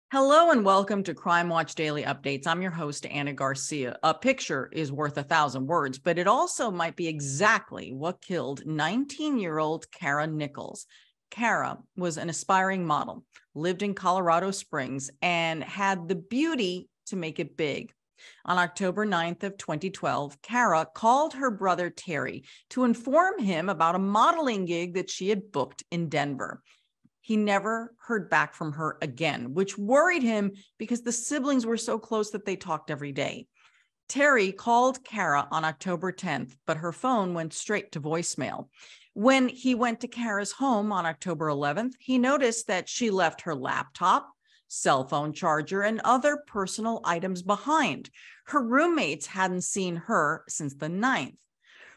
Hello and welcome to Crime Watch Daily Updates. I'm your host, Anna Garcia. A picture is worth 1,000 words, but it also might be exactly what killed 19-year-old Kara Nichols. Kara was an aspiring model, lived in Colorado Springs, and had the beauty to make it big. On October 9th of 2012, Kara called her brother Terry to inform him about a modeling gig that she had booked in Denver. He never heard back from her again, which worried him because the siblings were so close that they talked every day. Terry called Kara on October 10th, but her phone went straight to voicemail. When he went to Kara's home on October 11th, he noticed that she left her laptop, cell phone charger, and other personal items behind. Her roommates hadn't seen her since the 9th.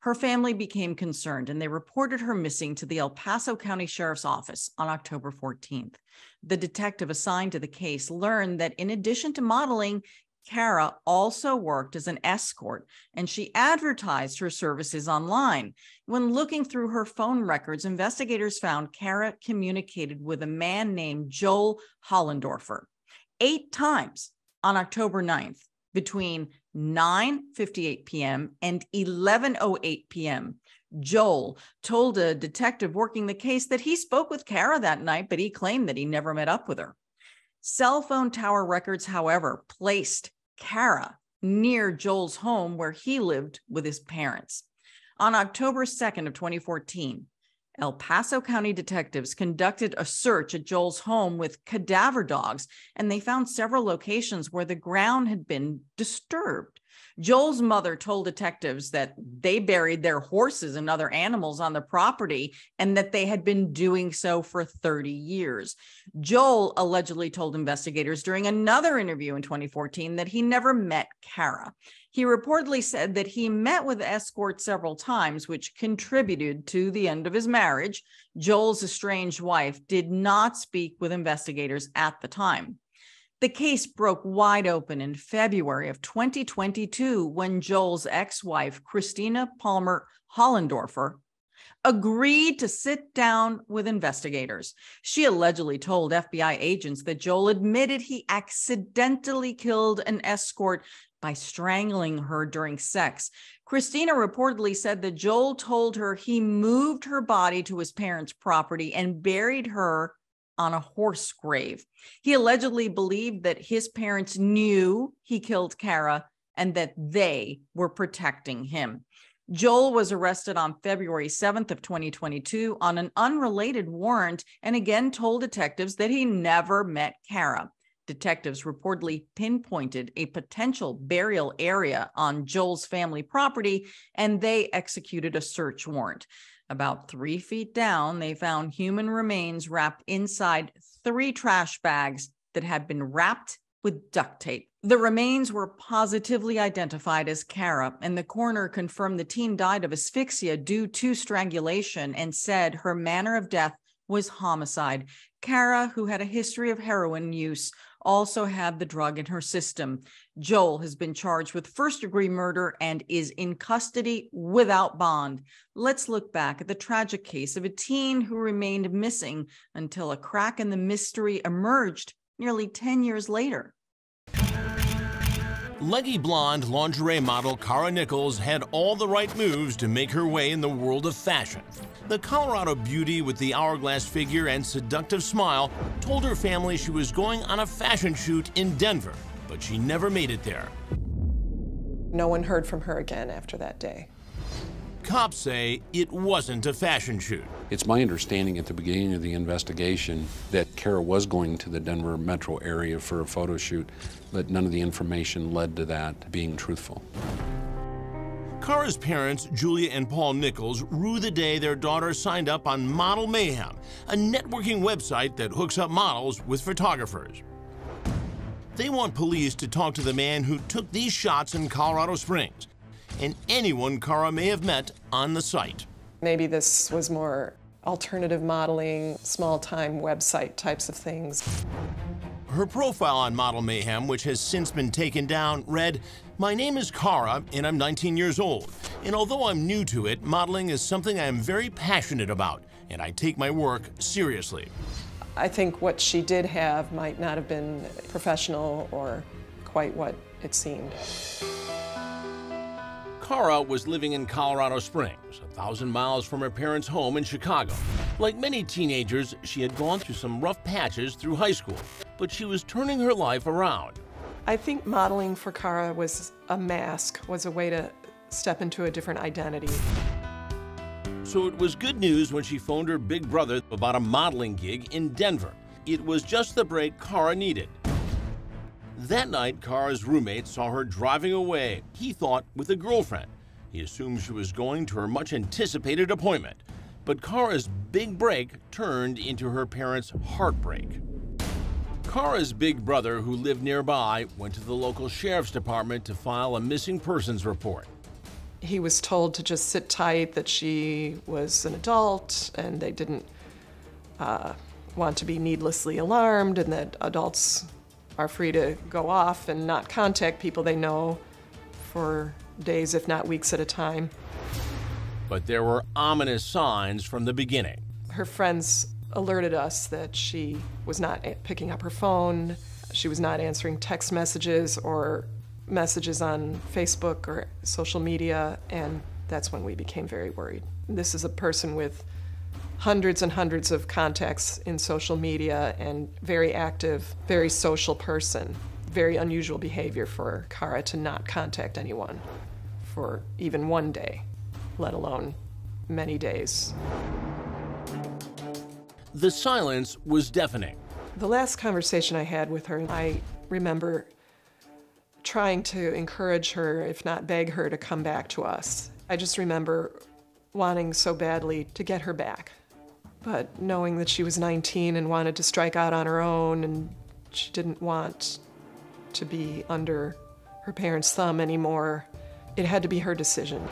Her family became concerned and they reported her missing to the El Paso County Sheriff's Office on October 14th. The detective assigned to the case learned that in addition to modeling, Kara also worked as an escort and she advertised her services online. When looking through her phone records, investigators found Kara communicated with a man named Joel Hollendorfer 8 times on October 9th. Between 9:58 p.m. and 11:08 p.m. Joel told a detective working the case that he spoke with Kara that night, but he claimed that he never met up with her. Cell phone tower records, however, placed Kara near Joel's home where he lived with his parents. On October 2nd of 2014, El Paso County detectives conducted a search at Joel's home with cadaver dogs, and they found several locations where the ground had been disturbed. Joel's mother told detectives that they buried their horses and other animals on the property and that they had been doing so for 30 years. Joel allegedly told investigators during another interview in 2014 that he never met Kara. He reportedly said that he met with the escort several times, which contributed to the end of his marriage. Joel's estranged wife did not speak with investigators at the time. The case broke wide open in February of 2022 when Joel's ex-wife, Christina Palmer Hollendorfer, agreed to sit down with investigators. She allegedly told FBI agents that Joel admitted he accidentally killed an escort by strangling her during sex. Christina reportedly said that Joel told her he moved her body to his parents' property and buried her on a horse grave. He allegedly believed that his parents knew he killed Kara and that they were protecting him. Joel was arrested on February 7th of 2022 on an unrelated warrant and again told detectives that he never met Kara. Detectives reportedly pinpointed a potential burial area on Joel's family property, and they executed a search warrant. About 3 feet down, they found human remains wrapped inside 3 trash bags that had been wrapped with duct tape. The remains were positively identified as Kara, and the coroner confirmed the teen died of asphyxia due to strangulation and said her manner of death was homicide. Kara, who had a history of heroin use, also had the drug in her system. Joel has been charged with first-degree murder and is in custody without bond. Let's look back at the tragic case of a teen who remained missing until a crack in the mystery emerged nearly 10 years later. Leggy blonde lingerie model Kara Nichols had all the right moves to make her way in the world of fashion. The Colorado beauty with the hourglass figure and seductive smile told her family she was going on a fashion shoot in Denver, but she never made it there. No one heard from her again after that day. Cops say it wasn't a fashion shoot. It's my understanding at the beginning of the investigation that Kara was going to the Denver metro area for a photo shoot, but none of the information led to that being truthful. Kara's parents, Julia and Paul Nichols, rue the day their daughter signed up on Model Mayhem, a networking website that hooks up models with photographers. They want police to talk to the man who took these shots in Colorado Springs and anyone Kara may have met on the site. Maybe this was more alternative modeling, small-time website types of things. Her profile on Model Mayhem, which has since been taken down, read, "My name is Kara and I'm 19 years old. And although I'm new to it, modeling is something I am very passionate about and I take my work seriously." I think what she did have might not have been professional or quite what it seemed. Kara was living in Colorado Springs, 1,000 miles from her parents' home in Chicago. Like many teenagers, she had gone through some rough patches through high school, but she was turning her life around. I think modeling for Kara was a mask, was a way to step into a different identity. So it was good news when she phoned her big brother about a modeling gig in Denver. It was just the break Kara needed. That night, Kara's roommate saw her driving away, he thought with a girlfriend. He assumed she was going to her much-anticipated appointment. But Kara's big break turned into her parents' heartbreak. Kara's big brother, who lived nearby, went to the local sheriff's department to file a missing persons report. He was told to just sit tight, that she was an adult, and they didn't want to be needlessly alarmed, and that adults are free to go off and not contact people they know for days, if not weeks at a time. But there were ominous signs from the beginning. Her friends alerted us that she was not picking up her phone, she was not answering text messages or messages on Facebook or social media, and that's when we became very worried. This is a person with hundreds and hundreds of contacts in social media and very active, very social person. Very unusual behavior for Kara to not contact anyone for even one day, let alone many days. The silence was deafening. The last conversation I had with her, I remember trying to encourage her, if not beg her, to come back to us. I just remember wanting so badly to get her back. But knowing that she was 19 and wanted to strike out on her own, and she didn't want to be under her parents' thumb anymore, it had to be her decision.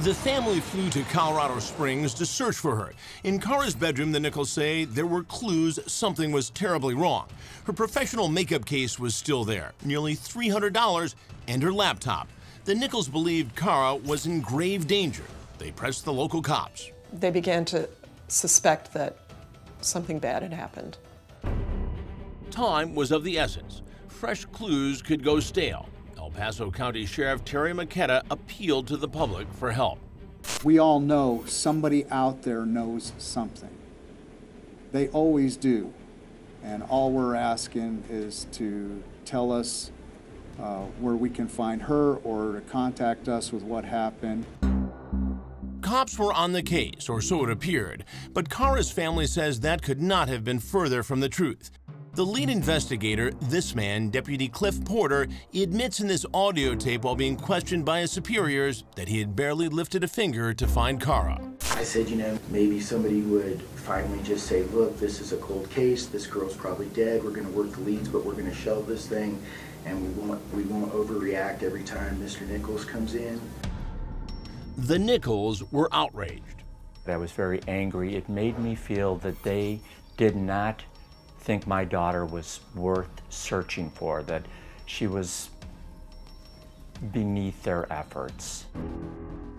The family flew to Colorado Springs to search for her. In Kara's bedroom, the Nichols say there were clues something was terribly wrong. Her professional makeup case was still there, nearly $300, and her laptop. The Nichols believed Kara was in grave danger. They pressed the local cops. They began to suspect that something bad had happened. Time was of the essence. Fresh clues could go stale. El Paso County Sheriff Terry McKenna appealed to the public for help. We all know somebody out there knows something. They always do. And all we're asking is to tell us where we can find her or to contact us with what happened. Cops were on the case, or so it appeared, but Kara's family says that could not have been further from the truth. The lead investigator, this man, Deputy Cliff Porter, admits in this audio tape while being questioned by his superiors that he had barely lifted a finger to find Kara. I said, you know, maybe somebody would finally just say, look, this is a cold case, this girl's probably dead, we're going to work the leads, but we're going to shelve this thing, and we won't overreact every time Mr. Nichols comes in. The Nichols were outraged. I was very angry. It made me feel that they did not think my daughter was worth searching for, that she was beneath their efforts.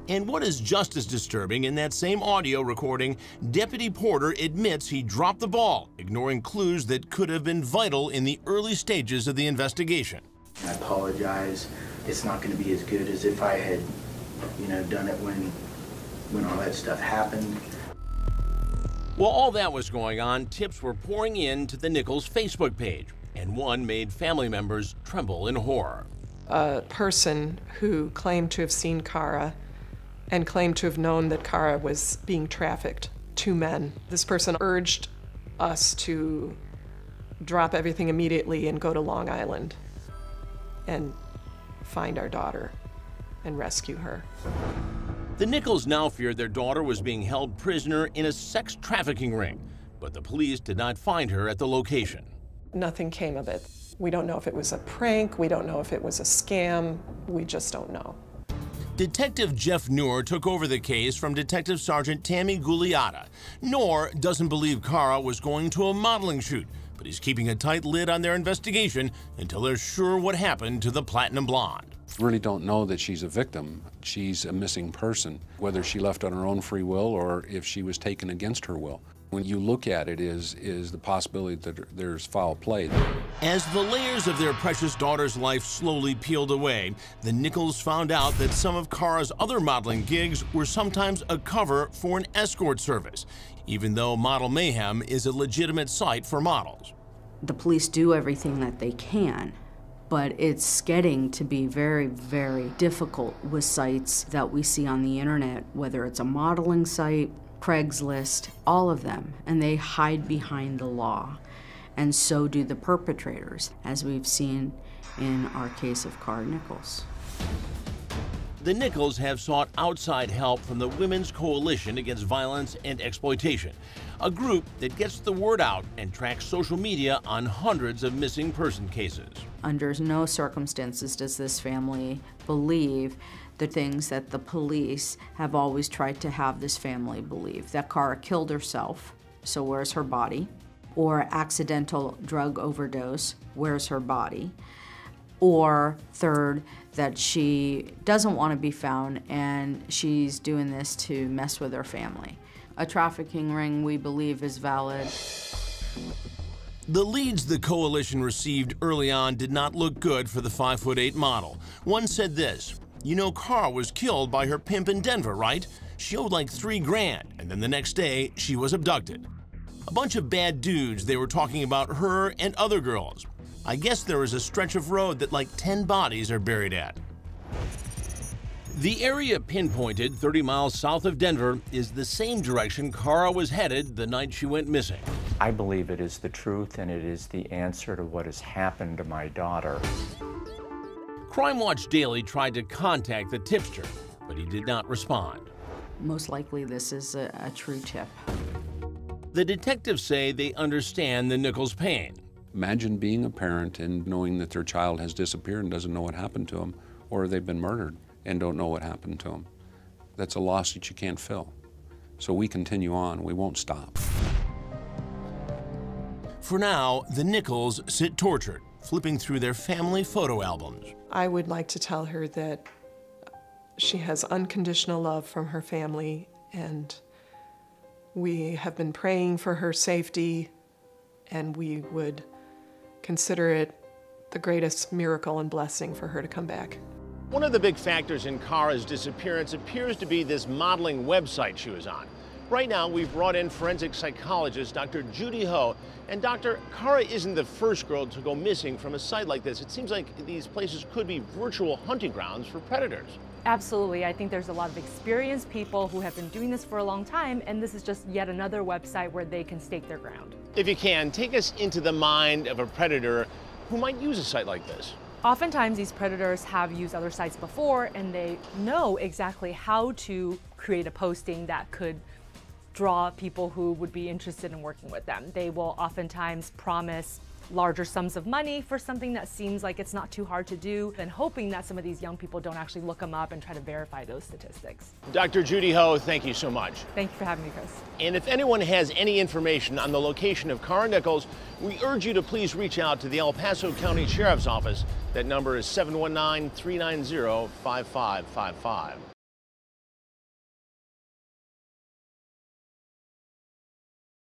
And what is just as disturbing, in that same audio recording, Deputy Porter admits he dropped the ball, ignoring clues that could have been vital in the early stages of the investigation. I apologize. It's not going to be as good as if I had, you know, done it when all that stuff happened. While all that was going on, tips were pouring in to the Nichols Facebook page, and one made family members tremble in horror. A person who claimed to have seen Kara and claimed to have known that Kara was being trafficked, 2 men. This person urged us to drop everything immediately and go to Long Island and find our daughter and rescue her. The Nichols now feared their daughter was being held prisoner in a sex trafficking ring, but the police did not find her at the location. Nothing came of it. We don't know if it was a prank, we don't know if it was a scam, we just don't know. Detective Jeff Noor took over the case from Detective Sergeant Tammy Gugliotta. Noor doesn't believe Kara was going to a modeling shoot, but he's keeping a tight lid on their investigation until they're sure what happened to the Platinum Blonde. Really don't know that she's a victim. She's a missing person, whether she left on her own free will or if she was taken against her will. When you look at it is the possibility that there's foul play. As the layers of their precious daughter's life slowly peeled away, the Nichols found out that some of Kara's other modeling gigs were sometimes a cover for an escort service, even though Model Mayhem is a legitimate site for models. The police do everything that they can, but it's getting to be very, very difficult with sites that we see on the internet, whether it's a modeling site, Craigslist, all of them, and they hide behind the law. And so do the perpetrators, as we've seen in our case of Kara Nichols. The Nichols have sought outside help from the Women's Coalition Against Violence and Exploitation, a group that gets the word out and tracks social media on hundreds of missing person cases. Under no circumstances does this family believe the things that the police have always tried to have this family believe, that Kara killed herself, so where's her body? Or accidental drug overdose, where's her body? Or third, that she doesn't want to be found and she's doing this to mess with her family. A trafficking ring, we believe, is valid. The leads the coalition received early on did not look good for the 5'8" model. One said this: "You know, Kara was killed by her pimp in Denver, right? She owed like $3 grand, and then the next day she was abducted." A bunch of bad dudes, they were talking about her and other girls. I guess there is a stretch of road that like 10 bodies are buried at. The area pinpointed 30 miles south of Denver is the same direction Kara was headed the night she went missing. I believe it is the truth and it is the answer to what has happened to my daughter. Crime Watch Daily tried to contact the tipster, but he did not respond. Most likely this is a true tip. The detectives say they understand the Nichols' pain. Imagine being a parent and knowing that their child has disappeared and doesn't know what happened to them, or they've been murdered and don't know what happened to them. That's a loss that you can't fill. So we continue on. We won't stop. For now, the Nichols sit tortured, flipping through their family photo albums. I would like to tell her that she has unconditional love from her family, and we have been praying for her safety, and we would consider it the greatest miracle and blessing for her to come back. One of the big factors in Kara's disappearance appears to be this modeling website she was on. Right now, we've brought in forensic psychologist Dr. Judy Ho. And Doctor, Kara isn't the first girl to go missing from a site like this. It seems like these places could be virtual hunting grounds for predators. Absolutely. I think there's a lot of experienced people who have been doing this for a long time, and this is just yet another website where they can stake their ground. If you can, take us into the mind of a predator who might use a site like this. Oftentimes these predators have used other sites before, and they know exactly how to create a posting that could draw people who would be interested in working with them. They will oftentimes promise larger sums of money for something that seems like it's not too hard to do, and hoping that some of these young people don't actually look them up and try to verify those statistics. Dr. Judy Ho, thank you so much. Thank you for having me, Chris. And if anyone has any information on the location of Kara Nichols, we urge you to please reach out to the El Paso County Sheriff's Office. That number is 719-390-5555.